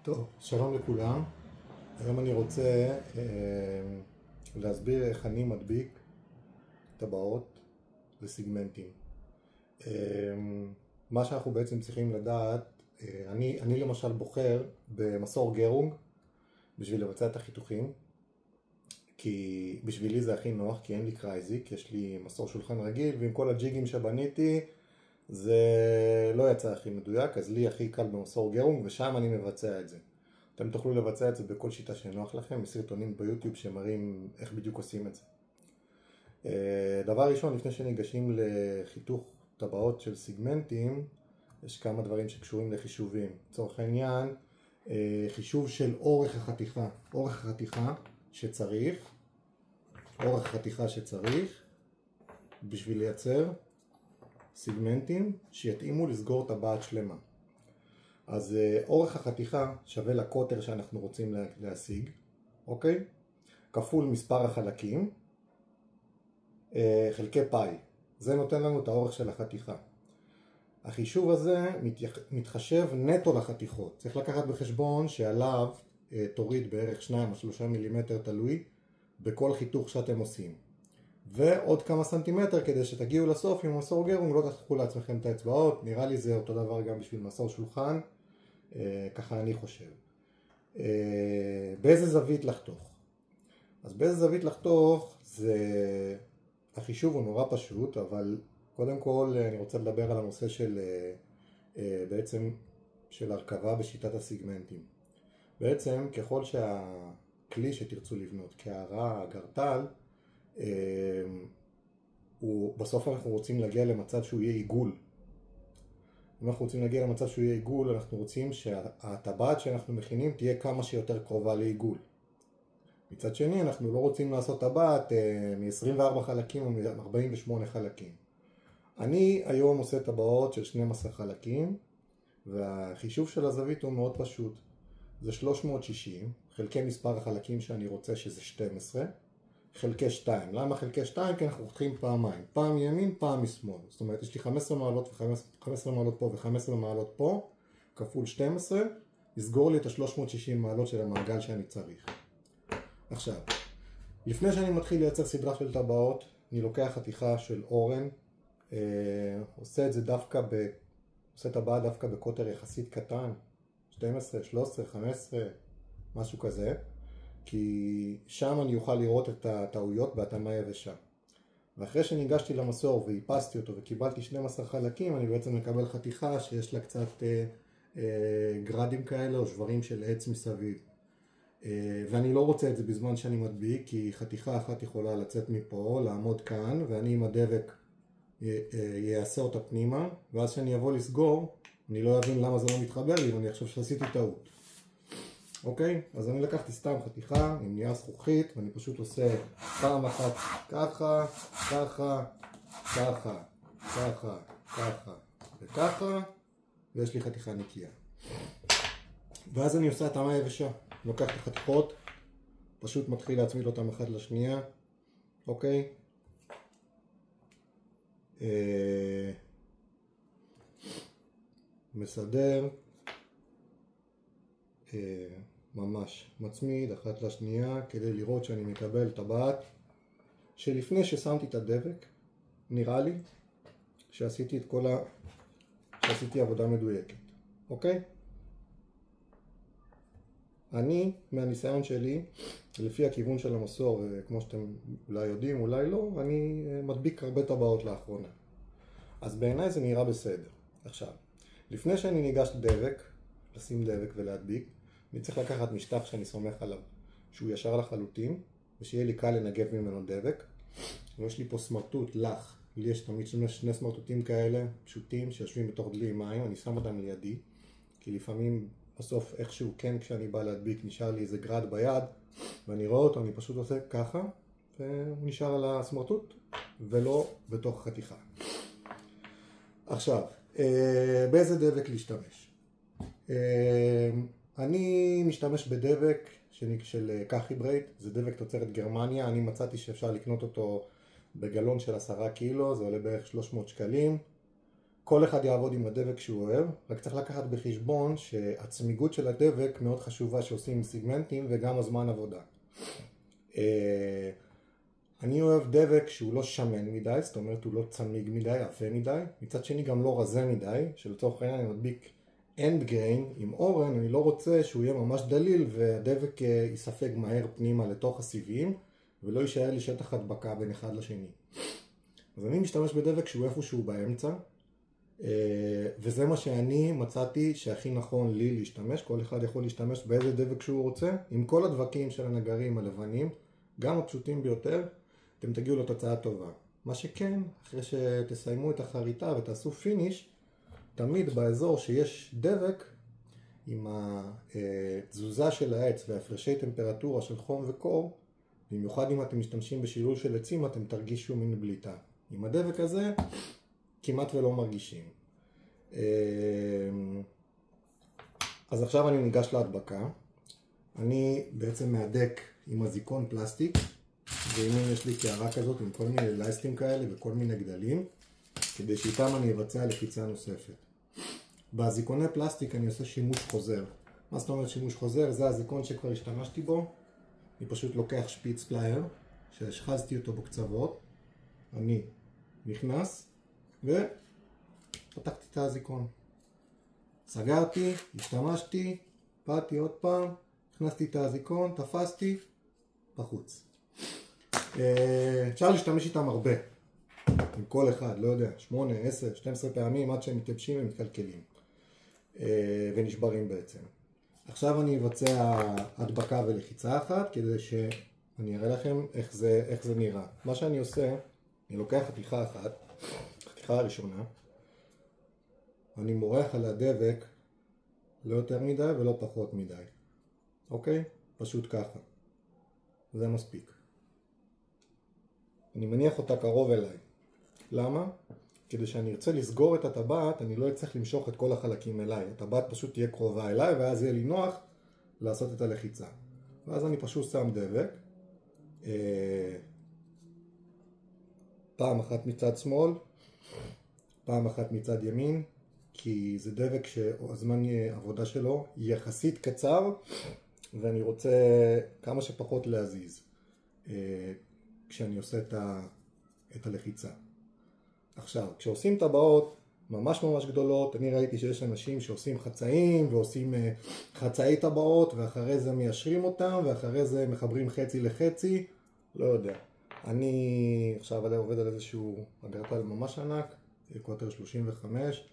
טוב, שלום לכולם. היום אני רוצה להסביר איך אני מדביק טבעות לסיגמנטים. מה שאנחנו בעצם צריכים לדעת, אני למשל בוחר במסור גרונג בשביל לבצע את החיתוכים, כי בשבילי זה הכי נוח, כי אין לי קרייזיק, יש לי מסור שולחן רגיל, ועם כל הג'יגים שבניתי זה לא יצא הכי מדויק, אז לי הכי קל במסור גרונג, ושם אני מבצע את זה. אתם תוכלו לבצע את זה בכל שיטה שנוח לכם, בסרטונים ביוטיוב שמראים איך בדיוק עושים את זה. דבר ראשון, לפני שניגשים לחיתוך טבעות של סיגמנטים, יש כמה דברים שקשורים לחישובים. לצורך העניין, חישוב של אורך החתיכה. אורך החתיכה שצריך בשביל לייצר סיגמנטים שיתאימו לסגור טבעת שלמה. אז אורך החתיכה שווה לקוטר שאנחנו רוצים להשיג, אוקיי? כפול מספר החלקים, חלקי פאי. זה נותן לנו את האורך של החתיכה. החישוב הזה מתחשב נטו לחתיכות. צריך לקחת בחשבון שעליו תוריד בערך 2 או 3 מילימטר תלוי בכל חיתוך שאתם עושים. ועוד כמה סנטימטר כדי שתגיעו לסוף עם מסור גרונג, לא תחכו לעצמכם את האצבעות. נראה לי זה אותו דבר גם בשביל מסור שולחן, ככה אני חושב. באיזה זווית לחתוך? אז באיזה זווית לחתוך, החישוב הוא נורא פשוט, אבל קודם כל אני רוצה לדבר על הנושא של בעצם של הרכבה בשיטת הסיגמנטים. בעצם ככל שהכלי שתרצו לבנות, קערה, גרטל, בסוף אנחנו רוצים להגיע למצב שהוא יהיה עיגול. אם אנחנו רוצים להגיע למצב שהוא יהיה עיגול, אנחנו רוצים שהטבעת שאנחנו מכינים תהיה כמה שיותר קרובה לעיגול. מצד שני, אנחנו לא רוצים לעשות טבעת מ-24 חלקים או מ-48 חלקים. אני היום עושה טבעות של 12 חלקים, והחישוב של הזווית הוא מאוד פשוט. זה 360, חלקי מספר החלקים שאני רוצה שזה 12, חלקי 2. למה חלקי 2? כי אנחנו חותכים פעמיים. פעם ימין, פעם משמאל. זאת אומרת, יש לי 15 מעלות ו-15 מעלות פה ו-15 מעלות פה, כפול 12, יסגור לי את ה-360 מעלות של המעגל שאני צריך. עכשיו, לפני שאני מתחיל לייצר סדרה של טבעות, אני לוקח חתיכה של אורן, עושה טבעה דווקא בקוטר יחסית קטן, 12, 13, 15, משהו כזה, כי שם אני אוכל לראות את הטעויות בהתאמה יבשה. ואחרי שניגשתי למסור ואיפסתי אותו וקיבלתי 12 חלקים, אני בעצם מקבל חתיכה שיש לה קצת גרדים כאלה או שברים של עץ מסביב. ואני לא רוצה את זה בזמן שאני מדביק, כי חתיכה אחת יכולה לצאת מפה, לעמוד כאן, ואני עם הדבק יעשה אותה פנימה, ואז שאני אבוא לסגור, אני לא אבין למה זה לא מתחבר לי, ואני חושב שעשיתי טעות. אוקיי? אז אני לקחתי סתם חתיכה עם נייר זכוכית, ואני פשוט עושה פעם אחת ככה, ככה, ככה, ככה, ככה וככה, ויש לי חתיכה נקייה. ואז אני עושה התאמה יבשה. לוקח את החתיכות, פשוט מתחיל להצמיד אותם אחד לשנייה, אוקיי? מסדר, ממש מצמיד אחת לשנייה כדי לראות שאני מקבל טבעת שלפני ששמתי את הדבק, נראה לי שעשיתי עבודה מדויקת, אוקיי? אני, מהניסיון שלי, לפי הכיוון של המסור, וכמו שאתם אולי יודעים, אולי לא, אני מדביק הרבה טבעות לאחרונה. אז בעיניי זה נראה בסדר. עכשיו, לפני שאני ניגש לדבק, לשים דבק ולהדביק, אני צריך לקחת משטח שאני סומך עליו, שהוא ישר לחלוטין, ושיהיה לי קל לנגב ממנו דבק. ויש לי פה סמרטוט לח, לי יש תמיד שני סמרטוטים כאלה, פשוטים, שיושבים בתוך דלי מים, אני שם אותם לידי, כי לפעמים בסוף איכשהו כן כשאני בא להדביק נשאר לי איזה גרד ביד, ואני רואה אותו, אני פשוט עושה ככה, והוא נשאר על הסמרטוט, ולא בתוך החתיכה. עכשיו, באיזה דבק להשתמש? אני משתמש בדבק של קאחיברייט, זה דבק תוצרת גרמניה, אני מצאתי שאפשר לקנות אותו בגלון של 10 קילו, זה עולה בערך 300 שקלים. כל אחד יעבוד עם הדבק שהוא אוהב, רק צריך לקחת בחשבון שהצמיגות של הדבק מאוד חשובה שעושים עם סיגמנטים וגם הזמן עבודה. אני אוהב דבק שהוא לא שמן מדי, זאת אומרת הוא לא צמיג מדי, עפה מדי, מצד שני גם לא רזה מדי, שלצורך העניין אני מדביק אנד גריין עם אורן, אני לא רוצה שהוא יהיה ממש דליל והדבק יספג מהר פנימה לתוך הסיבים ולא יישאר לי שטח הדבקה בין אחד לשני. אז אני משתמש בדבק שהוא איפשהו באמצע, וזה מה שאני מצאתי שהכי נכון לי להשתמש. כל אחד יכול להשתמש באיזה דבק שהוא רוצה, עם כל הדבקים של הנגרים הלבנים, גם הפשוטים ביותר, אתם תגיעו לתוצאה טובה. מה שכן, אחרי שתסיימו את החריטה ותעשו פיניש, תמיד באזור שיש דבק, עם התזוזה של העץ והפרשי טמפרטורה של חום וקור, במיוחד אם אתם משתמשים בשילול של עצים, אתם תרגישו מין בליטה. עם הדבק הזה כמעט ולא מרגישים. אז עכשיו אני ניגש להדבקה. אני בעצם מהדק עם הזיקון פלסטיק, ואם יש לי קערה כזאת עם כל מיני לייסטים כאלה וכל מיני גדלים, כדי שאיתם אני אבצע לחיצה נוספת. בזיקוני פלסטיק אני עושה שימוש חוזר. מה זאת אומרת שימוש חוזר? זה הזיקון שכבר השתמשתי בו. אני פשוט לוקח שפיץ פלייר, שהשחזתי אותו בקצוות. אני נכנס ופתחתי את הזיקון. סגרתי, השתמשתי, באתי עוד פעם, הכנסתי את הזיקון, תפסתי, בחוץ. אפשר להשתמש איתם הרבה. עם כל אחד, לא יודע, 8, 10, 12 פעמים עד שהם מתייבשים ומתקלקלים. ונשברים בעצם. עכשיו אני אבצע הדבקה ולחיצה אחת, כדי שאני אראה לכם איך זה נראה. מה שאני עושה, אני לוקח חתיכה אחת, חתיכה הראשונה, אני מורח על הדבק לא יותר מדי ולא פחות מדי. אוקיי? פשוט ככה. זה מספיק. אני מניח אותה קרוב אליי. למה? כדי שאני ארצה לסגור את הטבעת, אני לא אצטרך למשוך את כל החלקים אליי. הטבעת פשוט תהיה קרובה אליי, ואז יהיה לי נוח לעשות את הלחיצה. ואז אני פשוט שם דבק. פעם אחת מצד שמאל, פעם אחת מצד ימין, כי זה דבק שהזמן העבודה שלו יחסית קצר, ואני רוצה כמה שפחות להזיז כשאני עושה את הלחיצה. עכשיו, כשעושים טבעות ממש ממש גדולות, אני ראיתי שיש אנשים שעושים חצאים ועושים חצאי טבעות, ואחרי זה מיישרים אותם, ואחרי זה מחברים חצי לחצי, לא יודע. אני עכשיו עובד על איזשהו אגרטל ממש ענק, קוטר 35,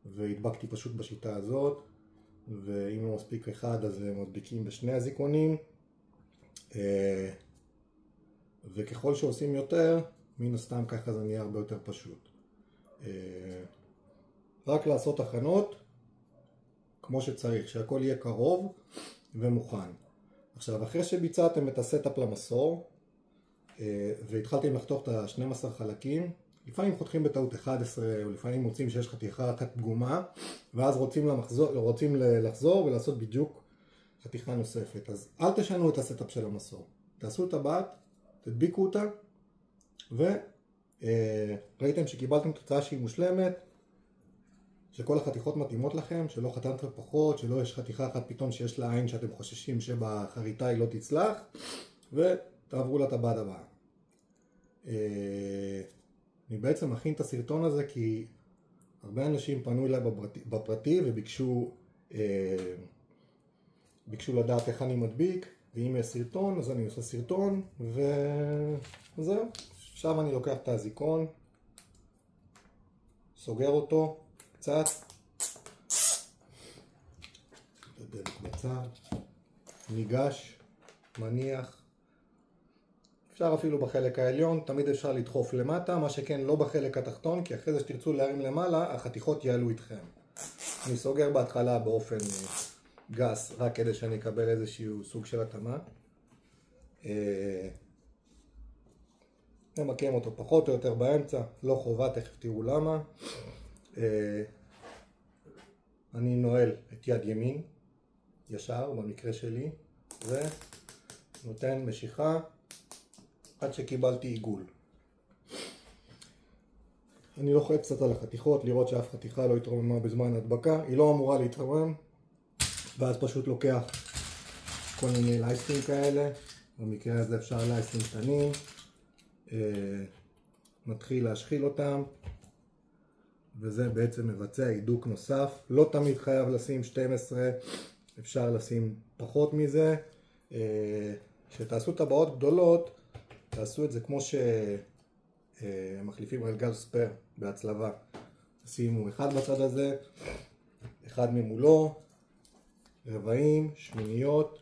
והדבקתי פשוט בשיטה הזאת, ואם לא מספיק אחד אז מדביקים בשני הזיקונים, וככל שעושים יותר, מן הסתם ככה זה נהיה הרבה יותר פשוט. רק לעשות הכנות כמו שצריך, שהכל יהיה קרוב ומוכן. עכשיו, אחרי שביצעתם את הסטאפ למסור, והתחלתם לחתוך את ה-12 חלקים, לפעמים חותכים בטעות 11, או לפעמים מוצאים שיש חתיכה אחת פגומה, ואז רוצים לחזור ולעשות בדיוק חתיכה נוספת. אז אל תשנו את הסטאפ של המסור. תעשו את הטבעת, תדביקו אותה, וראיתם שקיבלתם תוצאה שהיא מושלמת, שכל החתיכות מתאימות לכם, שלא חתמתם פחות, שלא יש חתיכה אחת פתאום שיש לה עין שאתם חוששים שבחריטה היא לא תצלח, ותעברו לטבעת הבאה. אני בעצם מכין את הסרטון הזה כי הרבה אנשים פנו אליי בפרטי וביקשו לדעת איך אני מדביק, ואם יש סרטון אז אני עושה סרטון, וזהו. עכשיו אני לוקח את הזיקון, סוגר אותו קצת, דבק בצד, ניגש, מניח. אפשר אפילו בחלק העליון, תמיד אפשר לדחוף למטה, מה שכן לא בחלק התחתון, כי אחרי זה שתרצו להרים למעלה, החתיכות יעלו איתכם. אני סוגר בהתחלה באופן גס, רק כדי שאני אקבל איזשהו סוג של התאמה. נמקם אותו פחות או יותר באמצע, לא חובה, תכף תראו למה. אני נועל את יד ימין, ישר במקרה שלי, ונותן משיכה עד שקיבלתי עיגול. אני לוחץ קצת על החתיכות, לראות שאף חתיכה לא התרוממה בזמן הדבקה. היא לא אמורה להתרומם, ואז פשוט לוקח כל מיני לייסטים כאלה. במקרה הזה אפשר לייסטים קטנים. מתחיל להשחיל אותם, וזה בעצם מבצע הידוק נוסף. לא תמיד חייב לשים 12, אפשר לשים פחות מזה. כשתעשו טבעות גדולות, תעשו את זה כמו שמחליפים גלגל ספייר בהצלבה. תשימו אחד בצד הזה, אחד ממולו, רבעים, שמיניות.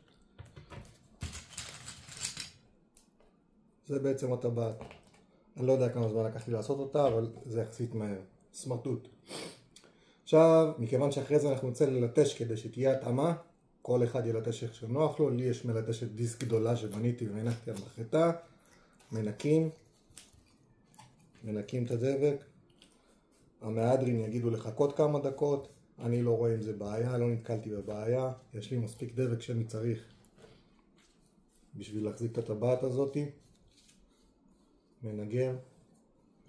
זה בעצם הטבעת. אני לא יודע כמה זמן לקח לי לעשות אותה, אבל זה יחסית מהר. סמרטוט. עכשיו, מכיוון שאחרי זה אנחנו נצא ללטש כדי שתהיה התאמה, כל אחד ילטש איך שנוח לו. לי יש מלטשת דיסק גדולה שבניתי והנחתי על מחרטה. מנקים את הדבק. המהדרין יגידו לחכות כמה דקות. אני לא רואה אם זה בעיה, לא נתקלתי בבעיה. יש לי מספיק דבק שאני צריך בשביל להחזיק את הטבעת הזאת. מנגר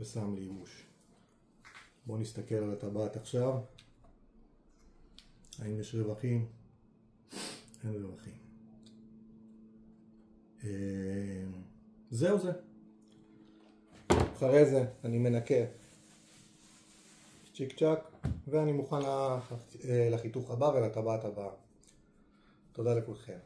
ושם לייבוש. בואו נסתכל על הטבעת עכשיו. האם יש רווחים? אין רווחים. זהו זה. אחרי זה אני מנקה צ'יק צ'ק, ואני מוכן לחיתוך הבא ולטבעת הבאה. תודה לכולכם.